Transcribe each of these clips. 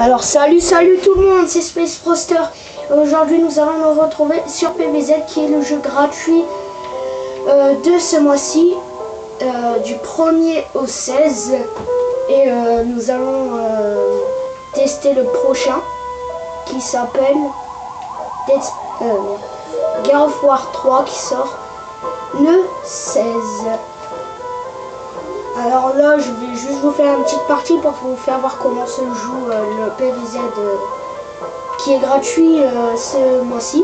Alors salut tout le monde, c'est Space Froster. Aujourd'hui nous allons nous retrouver sur PVZ qui est le jeu gratuit de ce mois-ci, du 1er au 16. Et nous allons tester le prochain qui s'appelle God of War 3 qui sort le 16. Alors là, je vais juste vous faire une petite partie pour vous faire voir comment se joue le PVZ qui est gratuit ce mois-ci.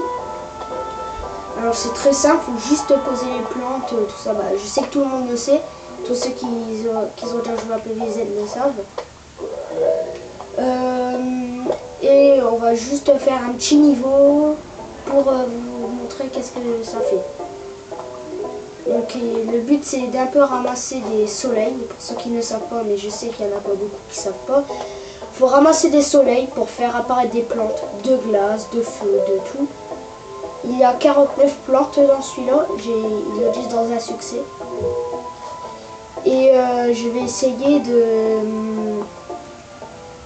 Alors c'est très simple, il faut juste poser les plantes, tout ça. Bah, je sais que tout le monde le sait, tous ceux qui ont déjà joué à PVZ le savent. Et on va juste faire un petit niveau pour vous montrer qu'est-ce que ça fait. Donc le but c'est d'un peu ramasser des soleils, pour ceux qui ne savent pas, mais je sais qu'il y en a pas beaucoup qui savent pas. Il faut ramasser des soleils pour faire apparaître des plantes, de glace, de feu, de tout. Il y a 49 plantes dans celui-là, ils le disent dans un succès. Et je vais essayer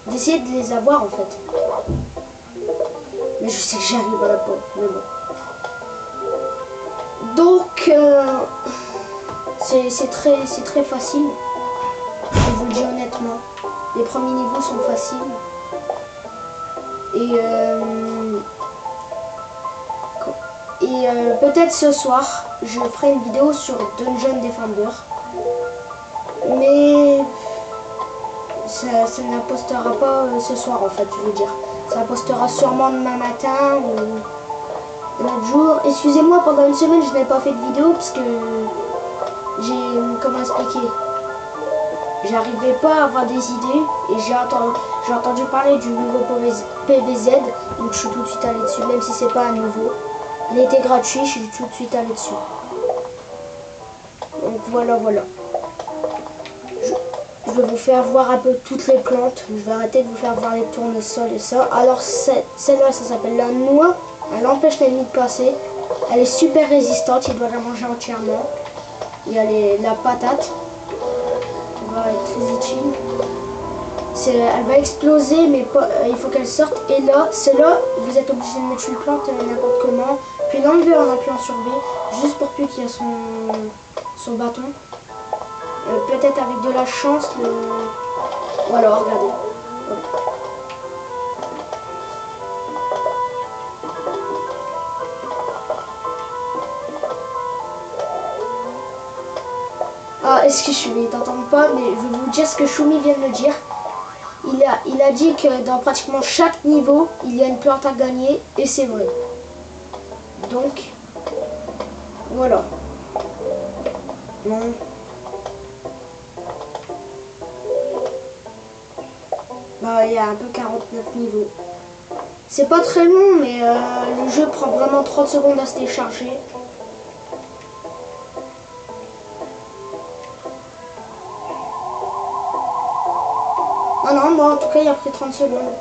d'essayer de les avoir en fait. Mais je sais que j'y arriverai pas, mais bon. Donc c'est très facile, je vous le dis honnêtement. Les premiers niveaux sont faciles. Et peut-être ce soir, je ferai une vidéo sur Dungeon Defender. Mais ça ne postera pas ce soir en fait, je veux dire. Ça postera sûrement demain matin ou un autre jour. Excusez-moi, pendant une semaine, je n'ai pas fait de vidéo parce que comment expliquer, j'arrivais pas à avoir des idées et j'ai entendu parler du nouveau PVZ, donc je suis tout de suite allé dessus, même si c'est pas un nouveau. Il était gratuit, je suis tout de suite allé dessus. Donc voilà. Je vais vous faire voir un peu toutes les plantes. Je vais arrêter de vous faire voir les tournesols et ça. Alors celle-là, ça s'appelle la noix. Elle empêche l'ennemi de passer. Elle est super résistante, il doit la manger entièrement. Il y a la patate. Elle va être très utile. Elle va exploser, mais pas, il faut qu'elle sorte. Et là, celle-là, vous êtes obligé de mettre une plante n'importe comment. Puis l'enlever en appuyant sur B, juste pour plus qu'il y ait son bâton. Peut-être avec de la chance, voilà, regardez. Voilà. Ah, est-ce que Choumi t'entend pas? Mais je vais vous dire ce que Choumi vient de me dire. Il a dit que dans pratiquement chaque niveau, il y a une plante à gagner, et c'est vrai. Donc, voilà. Non. Bah, il y a un peu 49 niveaux. C'est pas très long, mais le jeu prend vraiment 30 secondes à se télécharger. Ah non, moi en tout cas, il a pris 30 secondes.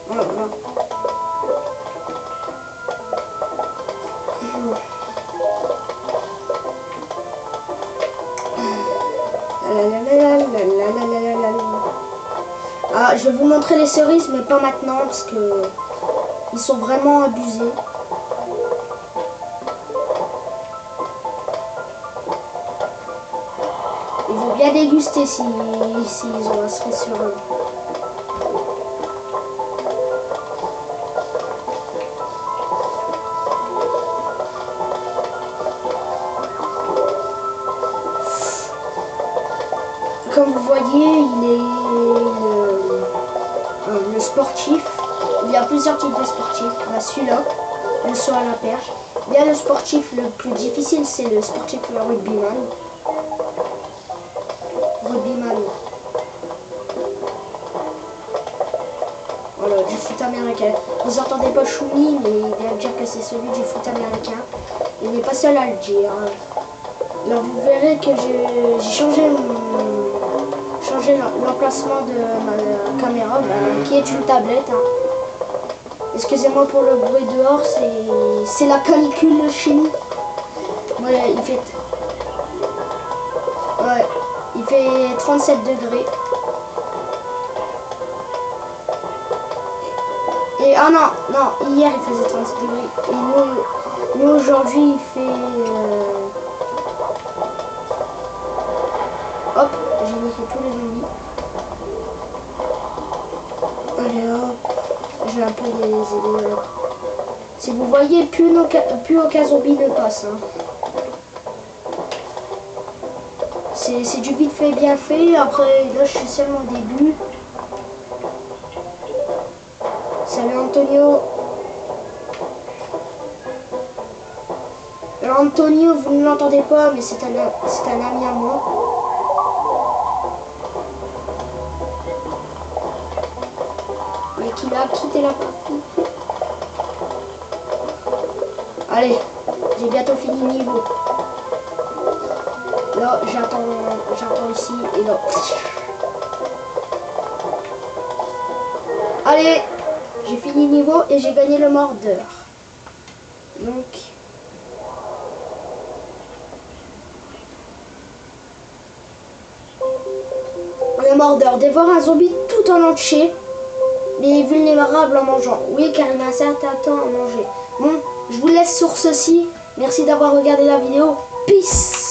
Voilà. Ah, je vais vous montrer les cerises, mais pas maintenant parce que ils sont vraiment abusés. Ils vont bien déguster s'ils ont un cerise sur eux. Comme vous voyez, il est le sportif. Il y a plusieurs types de sportifs. Là, celui-là, le saut à la perche. Il y a le sportif le plus difficile, c'est le sportif rugbyman. Voilà, du foot américain. Vous entendez pas Choumi, mais il va dire que c'est celui du foot américain. Il n'est pas seul à le dire. Alors vous verrez que j'ai changé l'emplacement de ma caméra, qui est une tablette. Excusez-moi pour le bruit dehors, c'est la canicule chez nous. Voilà, il fait Ouais, il fait 37 degrés. Et ah non, non, hier il faisait 37 degrés. Et nous aujourd'hui il fait... Hop, j'ai niqué tous les zombies. Allez hop, je vais un peu les aider. Si vous voyez, plus aucun zombie ne passe. Hein. C'est du vite fait, bien fait. Après, là, je suis seulement au début. Salut Antonio. Alors, Antonio, vous ne l'entendez pas, mais c'est un ami à moi. Mais qui a quitté la partie. Allez, j'ai bientôt fini le niveau. Là, j'attends ici et là. Allez, j'ai fini le niveau et j'ai gagné le mordeur. Donc, le mordeur dévore un zombie tout en entier, mais est vulnérable en mangeant. Oui, car il met un certain temps à manger. Bon, je vous laisse sur ceci. Merci d'avoir regardé la vidéo. Peace.